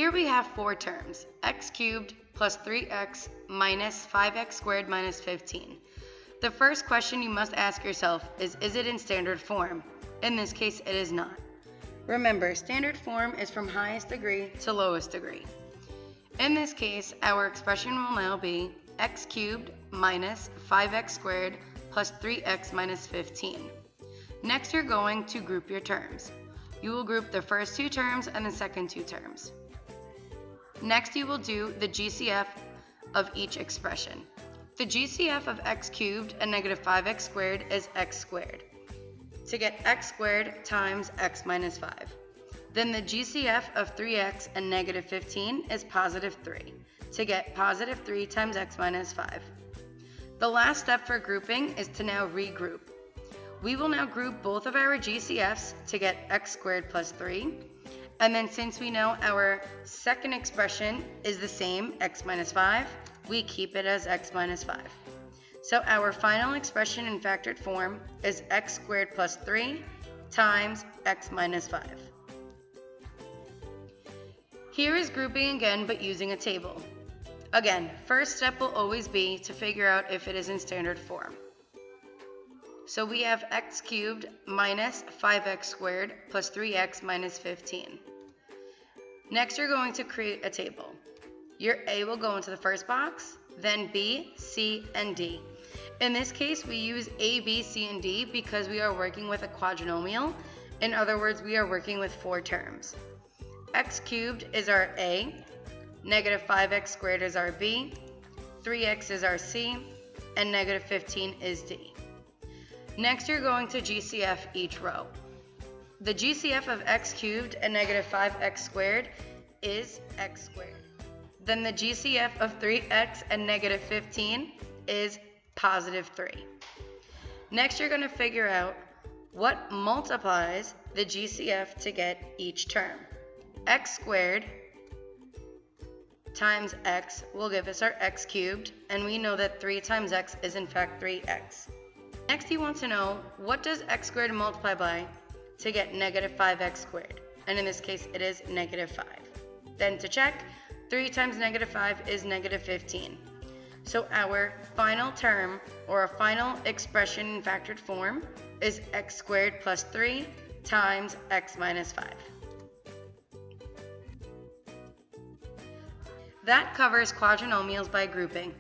Here we have four terms, x cubed plus 3x minus 5x squared minus 15. The first question you must ask yourself is it in standard form? In this case, it is not. Remember, standard form is from highest degree to lowest degree. In this case, our expression will now be x cubed minus 5x squared plus 3x minus 15. Next, you're going to group your terms. You will group the first two terms and the second two terms. Next, you will do the GCF of each expression. The GCF of x cubed and negative 5x squared is x squared. To get x squared times x minus 5. Then the GCF of 3x and negative 15 is positive 3. To get positive 3 times x minus 5. The last step for grouping is to now regroup. We will now group both of our GCFs to get x squared plus 3. And then since we know our second expression is the same, x minus 5, we keep it as x minus 5. So our final expression in factored form is x squared plus 3 times x minus 5. Here is grouping again, but using a table. Again, first step will always be to figure out if it is in standard form. So we have x cubed minus 5x squared plus 3x minus 15. Next, you're going to create a table. Your A will go into the first box, then B, C, and D. In this case, we use A, B, C, and D because we are working with a quadrinomial. In other words, we are working with four terms. X cubed is our A, negative 5x squared is our B, 3x is our C, and negative 15 is D. Next, you're going to GCF each row. The GCF of x cubed and negative 5x squared is x squared. Then the GCF of 3x and negative 15 is positive 3. Next, you're going to figure out what multiplies the GCF to get each term. X squared times x will give us our x cubed, and we know that 3 times x is in fact 3x. Next, you want to know what does x squared multiply by to get negative 5x squared, and in this case it is negative 5. Then to check, 3 times negative 5 is negative 15. So our final term, or our final expression in factored form, is x squared plus 3 times x minus 5. That covers quadrinomials by grouping.